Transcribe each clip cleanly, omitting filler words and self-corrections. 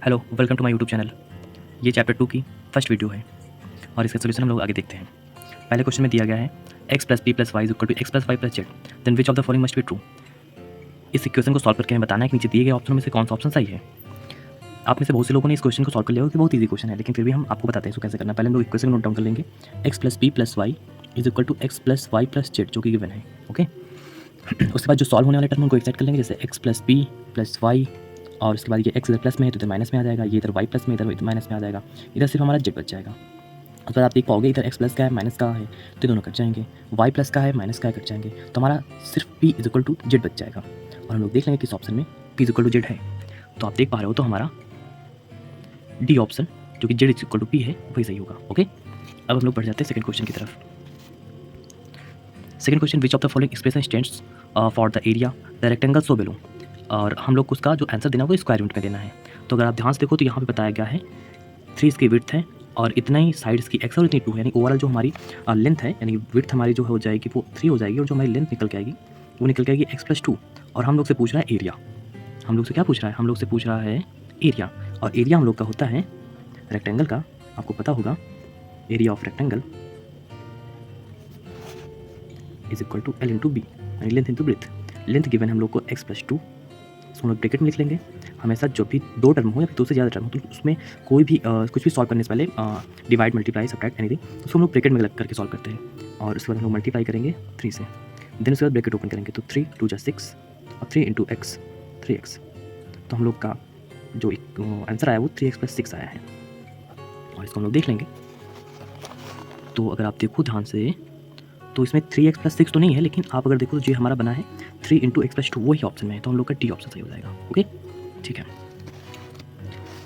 Hello, welcome to my YouTube channel. ये chapter 2 की first video है और इसका सोल्यूशन हम लोग आगे देखते हैं। पहले क्वेश्चन में दिया गया है x plus P plus Y is equal to X plus Y plus Z, then which of the following must be true. इस इक्वेशन को सॉल्व करके हमें बताना है कि नीचे दिए गए ऑप्शन में से कौन सा ऑप्शन सही है। आप में से बहुत से लोगों ने इस क्वेश्चन को सॉल्व कर लिया होगा कि बहुत ईजी क्वेश्चन है, लेकिन फिर भी हम आपको बताते हैं इसको कैसे करना है। पहले हम लोग इक्वेशन नोट डाउन कर लेंगे। x plus P plus Y is equal to X plus Y plus Z, जो कि गिवन है। ओके उसके बाद जो सॉल्व होने वाले टर्म उनको एक्सेप्ट कर लेंगे, जैसे x plus P plus Y, और उसके बाद ये x इधर प्लस में है तो इधर माइनस में आ जाएगा, ये इधर y प्लस में इधर माइनस में आ जाएगा, इधर सिर्फ हमारा z बच जाएगा। उसके बाद आप देख पाओगे इधर x प्लस का है माइनस का है तो दोनों कट जाएंगे, y प्लस का है माइनस का है कट जाएंगे, तो हमारा सिर्फ p is equal to Z बच जाएगा। और हम लोग देख लेंगे किस ऑप्शन में p is equal to Z है। तो आप देख पा रहे हो तो हमारा डी ऑप्शन जो कि Z is equal to p है वही सही होगा। ओके अब हम लोग बढ़ जाते हैं सेकंड क्वेश्चन की तरफ। Second question, which of the following expression stands for the area the rectangle so below. और हम लोग को उसका जो आंसर देना है वो स्क्वायर यूनिट में देना है। तो अगर आप ध्यान से देखो तो यहाँ पे बताया गया है 3 इसकी विड्थ है और इतना ही साइड्स की एक्स और इतनी 2 है, यानी ओवरऑल जो हमारी लेंथ है, यानी विड्थ हमारी जो हो जाएगी वो 3 हो जाएगी और जो हमारी लेंथ निकल के आएगी वो निकल के आएगी x प्लस 2। और हम लोग से पूछ रहा है एरिया। हम लोग से क्या पूछ रहा है? हम लोग से पूछ रहा है एरिया, और एरिया हम लोग का होता है रेक्टेंगल का, आपको पता होगा area of rectangle is equal to L into B, यानी length into breadth. Length given हम लोग को x प्लस 2, इसको हम लोग ब्रैकेट में लिख लेंगे। हमेशा जब भी 2 टर्म हो या फिर 2 से ज़्यादा टर्म हो तो उसमें कोई भी कुछ भी सॉल्व करने से पहले डिवाइड मल्टीप्लाई सब्ट्रैक्ट एनीथिंग उसको हम लोग ब्रैकेट में लग करके सॉल्व करते हैं। और उसके बाद हम लोग मल्टीप्लाई करेंगे 3 से, देन उसके बाद ब्रैकेट ओपन करेंगे तो 3 2 जा 6 और 3 इंटू एक्स 3x। तो हम लोग का जो आंसर आया वो 3x प्लस 6 आया है। और इसको हम लोग देख लेंगे तो अगर आप देखो ध्यान से तो इसमें 3x प्लस 6 तो नहीं है, लेकिन आप अगर देखो तो जो हमारा बना है 3 इंटू एक्स प्लस 2 वही ऑप्शन में है, तो हम लोग का डी ऑप्शन सही हो जाएगा। ओके ठीक है।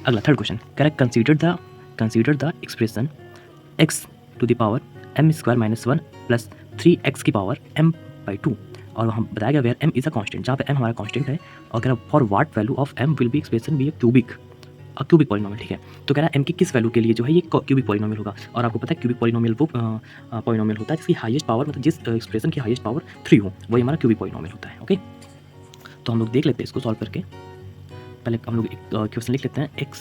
अगला third question, correct consider the expression x to the power m square minus 1 plus 3x की पावर m बाई 2। और हम बताया गया where m is a constant, जहाँ पे m हमारा कांस्टेंट है, और कह रहा for what value of m will be expression B cubic polynomial. ठीक है, तो कह रहा है m की किस वैल्यू के लिए जो है ये क्यूबिक पॉलिनोमियल होगा। और आपको पता है क्यूबिक पॉलिनोमियल वो पॉलिनोमियल होता है जिसकी हाईएस्ट पावर, मतलब जिस एक्सप्रेशन की हाईएस्ट पावर 3 हो वही हमारा क्यूबिक पॉलिनोमियल होता है। ओके तो हम लोग देख लेते हैं इसको सॉल्व करके। पहले हम लोग एक क्वेश्चन लिख लेते हैं, x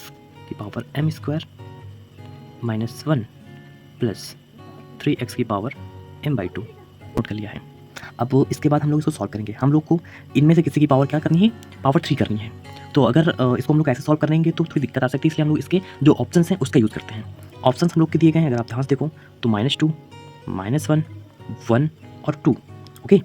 की power m square minus 1 plus 3x की पावर m बाई 2 नोट कर लिया है। अब इसके बाद हम लोग इसको सॉल्व करेंगे। हम लोग को इनमें से किसी की पावर क्या करनी है? पावर 3 करनी है। तो अगर इसको हम लोग ऐसे सॉल्व करेंगे तो थोड़ी दिक्कत आ सकती है, इसलिए हम लोग इसके जो ऑप्शन हैं उसका यूज़ करते हैं। ऑप्शन हम लोग के दिए गए हैं, अगर आप ध्यान से देखो तो -2 -1 1 और 2। ओके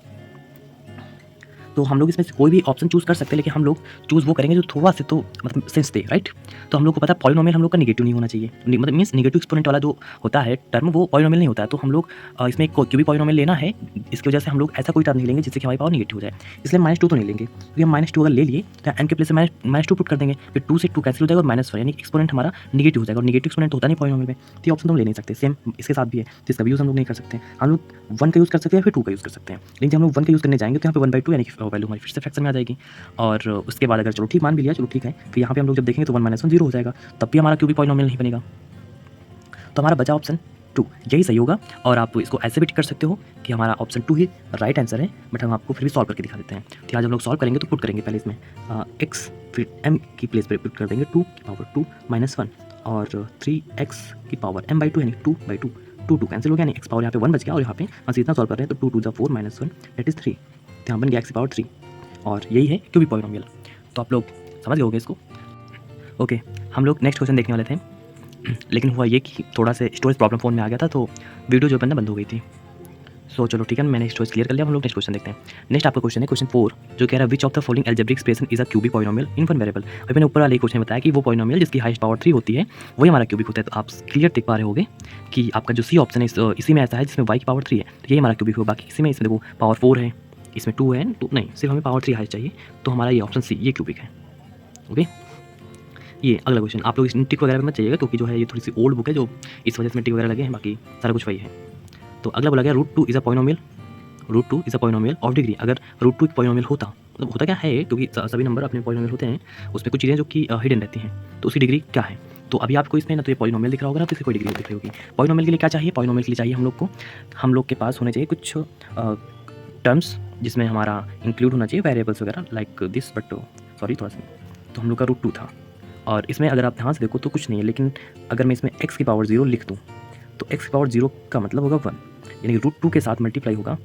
तो हम लोग इसमें से कोई भी ऑप्शन चूज़ कर सकते हैं, लेकिन हम लोग चूज़ वो करेंगे जो थोड़ा से तो मतलब सेंस दे, राइट। तो हम लोग को पता है पॉलिनोमियल हम लोग का नेगेटिव नहीं होना चाहिए, मतलब मीन्स नेगेटिव एक्सपोनेंट वाला जो होता है टर्म वो पॉलिनोमियल नहीं होता है। तो हम लोग इसमें एक क्यूबिक पॉलिनोमियल लेना है, इसकी वजह से हम लोग ऐसा कोई टर्म नहीं लेंगे जिससे कि हमारी पावर नेगेटिव हो जाए, इसलिए -2 तो नहीं लेंगे, क्योंकि हम -2 अगर ले लिए तो m के प्लेस से -2 पुट कर देंगे, फिर 2 से 2 कैंसिल हो जाएगा और -1 यानी एक्सपोनेंट हमारा नेगेटिव हो जाएगा, और नेगेटिव एक्सपोनेंट होता नहीं पॉलिनोमियल में, तो ये ऑप्शन तो हम ले नहीं सकते। सेम इसके साथ भी है, तो इसका भी यूज़ हम लोग नहीं कर सकते। हम लोग 1 का यूज़ कर सकते हैं या फिर 2 का यूज़ कर सकते हैं, लेकिन जब हम लोग 1 का यूज़ करने जाएंगे तो यहाँ पे 1/2 यानी कि वैल्यू हमारी फिर से फ्रैक्शन में आ जाएगी। और उसके बाद अगर चलो ठीक मान भी लिया, चलो ठीक है, फिर यहाँ पे हम लोग जब देखेंगे तो 1 - 1 0 हो जाएगा, तब भी हमारा क्यूबिक पॉलिनोमियल नहीं बनेगा। तो हमारा बचा ऑप्शन 2, यही सही होगा। और आप इसको ऐसे भी कर सकते हो कि हमारा ऑप्शन 2 ही राइट आंसर है, बट हम आपको फिर भी सॉल्व करके दिखा देते हैं। तो आज हम लोग सॉल्व करेंगे तो पुट करेंगे पहले इसमें x, फिर m की प्लेस पर पुट कर देंगे 2 की पावर 2 -1 और 3x की पावर m बाई 2 यानी 2/2, 2 कैंसिल हो गया, यानी x पावर यहाँ पे 1 बच गया, और यहाँ पे हम इतना सॉल्व कर रहे हैं तो 2 2 4 -1 दैट इज 3, तो यहाँ बन गया x की पावर 3, और यही है क्यूबिक पॉलिनोमियल। तो आप लोग समझ गए होंगे इसको। ओके हम लोग नेक्स्ट क्वेश्चन देखने वाले थे, लेकिन हुआ ये कि थोड़ा से स्टोरेज प्रॉब्लम फ़ोन में आ गया था, तो वीडियो जो बनना बंद हो गई थी। सो चलो ठीक है, मैंने स्टोरेज क्लियर कर लिया। हम लोग नेक्स्ट क्वेश्चन देखते हैं। नेक्स्ट आपका क्वेश्चन है क्वेश्चन 4, जो कह रहा है विच of the following algebraic expression is a cubic polynomial in one variable. अभी मैंने ऊपर वाले क्वेश्चन में बताया कि वो पॉलिनोमियल जिसकी हाईएस्ट पावर 3 होती है वही हमारा क्यूबिक होता है। तो आप क्लियर देख पा रहे होगे कि आपका जो सी ऑप्शन है इसी में ऐसा है जिसमें y की पावर 3 है, तो यही हमारा क्यूबिक होगा। बाकी किसी में इसमें देखो पावर 4 है, इसमें 2 है, तो नहीं, सिर्फ हमें पावर 3 हाईएस्ट चाहिए, तो हमारा ये ऑप्शन सी ये क्यूबिक है। ओके ये अगला क्वेश्चन, आप लोग इस टिक वगैरह पे मत चाहिएगा, क्योंकि जो है ये थोड़ी सी ओल्ड बुक है, जो इस वजह से टिक वगैरह लगे हैं, बाकी सारा कुछ वही है। तो अगला बोला गया √2 is a polynomial of degree. अगर √2 एक पॉलिनोमियल होता, मतलब होता क्या है, क्योंकि सभी नंबर अपने पॉलिनोमियल होते हैं, उसमें कुछ चीज़ें जो कि हिडन रहती हैं, तो उसकी डिग्री क्या है। तो अभी आपको इसमें ना तो ये पॉलिनोमियल दिख रहा होगा ना, तो इसकी कोई डिग्री दिख रही होगी। पॉलिनोमियल के लिए क्या चाहिए? पॉलिनोमियल के लिए चाहिए हम लोग के पास होने चाहिए कुछ टर्म्स जिसमें हमारा इंक्लूड होना चाहिए वेरिएबल्स वगैरह लाइक दिस, बट सॉरी थोड़ा सा, तो हम लोग का √2 था, और इसमें अगर आप ध्यान से देखो तो कुछ नहीं है, लेकिन अगर मैं इसमें x की पावर 0 लिख दूँ तो x की पावर 0 का मतलब होगा 1, यानी कि √2 के साथ मल्टीप्लाई होगा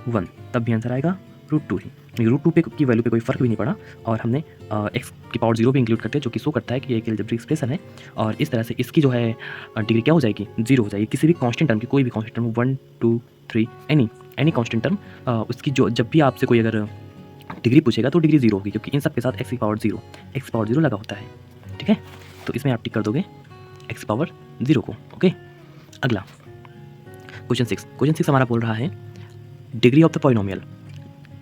1, तब भी आंसर आएगा √2 ही। √2 पे की वैल्यू पे कोई फ़र्क भी नहीं पड़ा, और हमने x की पावर 0 भी इंक्लूड करते हैं, जो कि शो करता है कि ये एक अलजेब्रिक एक्सप्रेशन है। और इस तरह से इसकी जो है डिग्री क्या हो जाएगी, 0 हो जाएगी। किसी भी कांस्टेंट टर्म की, कोई भी constant term 1 2 3 any constant term, उसकी जो जब भी आपसे कोई अगर डिग्री पूछेगा तो डिग्री 0 होगी, क्योंकि इन सब के साथ x की पावर 0 लगा होता है। ठीक है, तो इसमें आप टिक कर दोगे x की पावर 0 को। ओके, अगला क्वेश्चन 6 हमारा बोल रहा है डिग्री ऑफ द पॉलिनोमियल।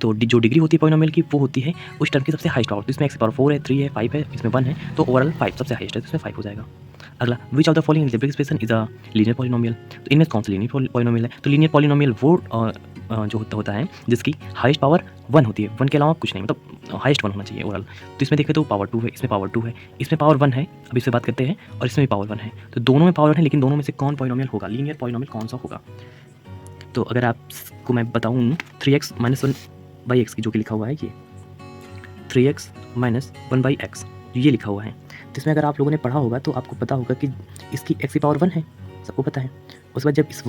तो जो डिग्री होती है पॉलिनोमियल की वो होती है उस टर्म की सबसे हाईएस्ट पावर। तो इसमें x की पावर 4 है, 3 है, 5 है, इसमें 1 है, तो ओवरऑल 5 सबसे हाईएस्ट है, तो इसमें 5 हो जाएगा। अगला, विच of the following algebraic expression is a linear polynomial. तो इनमें कौन सा लीनियर पॉलिनोमियल है? तो लीनियर पॉलिनोमियल वो जो होता है जिसकी हाईएस्ट पावर 1 होती है, 1 के अलावा कुछ नहीं, मतलब हाईएस्ट 1 होना चाहिए ओवरऑल। तो इसमें देखें तो पावर 2 है, इसमें पावर 2 है, इसमें पावर 1 है, अब इससे बात करते हैं, और इसमें भी पावर 1 है। तो दोनों में पावर 1 है, लेकिन दोनों में से कौन पॉलिनोमियल होगा, लीनियर पॉलिनोमियल कौन सा होगा? तो अगर आपको मैं बताऊँ 3x - 1/x की, जो कि लिखा हुआ है ये 3x - 1/x, ये लिखा हुआ है। तो इसमें अगर आप लोगों ने पढ़ा होगा तो आपको पता होगा कि इसकी x की पावर 1 है, सबको पता है। उसके बाद जब इस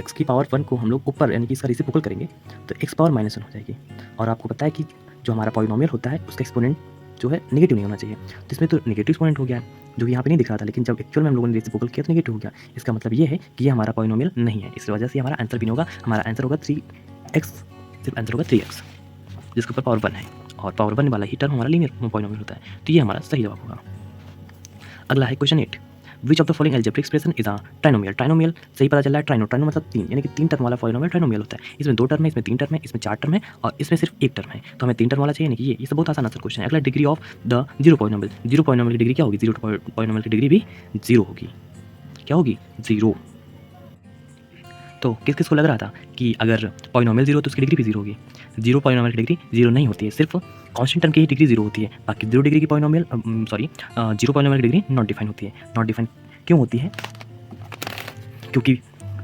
x की पावर 1 को हम लोग ऊपर यानी कि इसका रेसिप्रोकल करेंगे तो x पावर -1 हो जाएगी। और आपको पता है कि जो हमारा पॉलिनोमियल होता है उसका एक्सपोनेंट जो है नेगेटिव नहीं होना चाहिए। तो इसमें तो नेगेटिव एक्सपोनेंट हो गया है, जो कि यहाँ पे नहीं दिख रहा था, लेकिन जब एक्चुअल में हम लोगों ने रेसिप्रोकल किया तो नेगेटिव हो गया। इसका मतलब ये है कि ये हमारा पॉलिनोमियल नहीं है, इस वजह से हमारा आंसर भी नहीं होगा। हमारा आंसर होगा 3x, सिर्फ आंसर होगा 3x, जिसके ऊपर पावर 1 है, और पावर 1 वाला ही टर्म हमारा लीनियर पॉलिनोमियल होता है। तो ये हमारा सही जवाब होगा। अगला है question 8, which of the following algebraic expression is a trinomial. Trinomial सही पता चल रहा है, ट्राइनो मतलब 3, यानी कि 3 टर्म वाला पॉलिनोमियल ट्राइनोमियल होता है। इसमें 2 टर्म है, इसमें 3 टर्म है, इसमें 4 टर्म है, और इसमें सिर्फ 1 टर्म है। तो हमें 3 टर्म वाला चाहिए, यानी कि ये सब बहुत आसान आंसर क्वेश्चन है। अगला, degree of the zero polynomial की डिग्री क्या होगी? जीरो पॉलिनोमियल की डिग्री भी 0 होगी। क्या होगी? 0। तो किस को लग रहा था कि अगर पॉलिनोमियल 0 तो उसकी डिग्री भी 0 होगी? जीरो पॉलिनोमियल की डिग्री 0 नहीं होती है, सिर्फ कांस्टेंट टर्म की ही डिग्री 0 होती है। बाकी 0 डिग्री की पॉलिनोमियल जीरो पॉलिनोमियल की डिग्री नॉट डिफाइन होती है। नॉट डिफाइन क्यों होती है? क्योंकि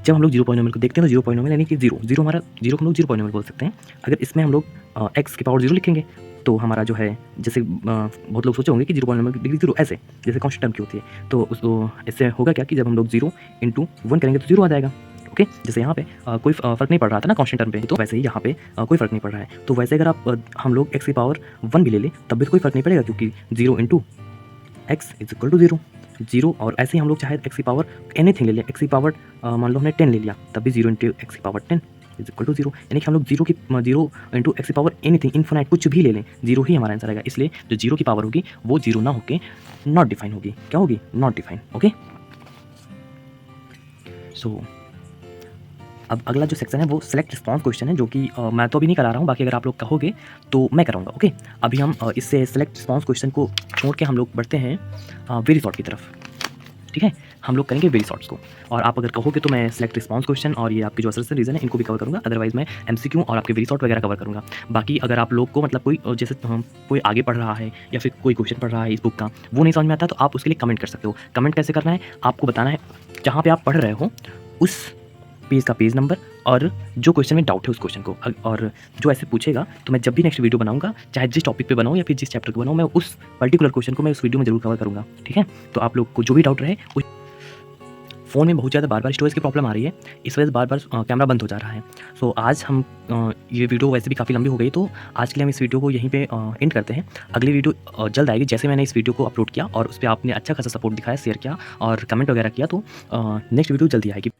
जब हम लोग जीरो पॉलिनोमियल को देखते हैं तो जीरो पॉलिनोमियल यानी कि जीरो हमारा, जीरो को हम लोग जीरो पॉलिनोमियल बोल सकते हैं। अगर इसमें हम लोग x की पावर 0 लिखेंगे तो हमारा जो है, जैसे बहुत लोग सोचे होंगे कि जीरो पॉलिनोमियल की डिग्री 0 ऐसे जैसे कांस्टेंट टर्म की होती है, तो उसको इससे होगा क्या कि जब हम लोग 0 × 1 करेंगे तो 0 आ जाएगा। ओके, जैसे यहाँ पे कोई फ़र्क नहीं पड़ रहा था ना कांस्टेंट टर्म पे, तो वैसे ही यहाँ पे कोई फ़र्क नहीं पड़ रहा है। तो वैसे अगर आप हम लोग x की पावर 1 भी ले लें तब भी कोई फ़र्क नहीं पड़ेगा, क्योंकि 0 × x = 0। और ऐसे ही हम लोग चाहे x की पावर एनीथिंग ले लें, x की पावर मान लो हमने 10 ले लिया, तब भी 0 × x की पावर 10 = 0। यानी कि हम लोग 0 × x की पावर एनीथिंग, इन्फिनाइट कुछ भी ले लें, 0 ही हमारा आंसर आएगा। इसलिए जो 0 की पावर होगी वो 0 ना होके नॉट डिफाइन होगी। क्या होगी? Not define. ओके, सो अब अगला जो सेक्शन है वो सेलेक्ट रिस्पॉन्स क्वेश्चन है, जो कि मैं तो अभी नहीं करा रहा हूँ, बाकी अगर आप लोग कहोगे तो मैं कराऊंगा। ओके, अभी हम इससे सेलेक्ट रिस्पॉन्स क्वेश्चन को छोड़ के हम लोग बढ़ते हैं वेरी शॉर्ट की तरफ। ठीक है, हम लोग करेंगे वेरी शॉर्ट्स को, और आप अगर कहोगे तो मैं सेलेक्ट रिस्पॉन्स क्वेश्चन और ये आपके जो असर्शन रीजन है इनको भी कवर करूँगा। अदरवाइज मैं MCQ और आपके वेरी शॉर्ट वगैरह कवर करूँगा। बाकी अगर आप लोग को मतलब कोई जैसे कोई आगे पढ़ रहा है या फिर कोई क्वेश्चन पढ़ रहा है इस बुक का, वो नहीं समझ में आता तो आप उसके लिए कमेंट कर सकते हो। कमेंट कैसे करना है? आपको बताना है जहाँ पर आप पढ़ रहे हो उस पेज का पेज नंबर और जो क्वेश्चन में डाउट है उस क्वेश्चन को, और जो ऐसे पूछेगा तो मैं जब भी नेक्स्ट वीडियो बनाऊंगा, चाहे जिस टॉपिक पे बनाऊं या फिर जिस चैप्टर को बनाऊं, मैं उस पर्टिकुलर क्वेश्चन को मैं उस वीडियो में जरूर कवर करूंगा। ठीक है, तो आप लोग को जो भी डाउट रहे उस फ़ोन में बहुत ज़्यादा बार स्टोरेज की प्रॉब्लम आ रही है, इस वजह से बार कैमरा बंद हो जा रहा है। सो आज हम ये वीडियो वैसे भी काफ़ी लंबी हो गई, तो आज के लिए हम इस वीडियो को यहीं पे एंड करते हैं। अगली वीडियो जल्द आएगी। जैसे मैंने इस वीडियो को अपलोड किया और उस पर आपने अच्छा खासा सपोर्ट दिखाया, शेयर किया और कमेंट वगैरह किया, तो नेक्स्ट वीडियो जल्दी आएगी।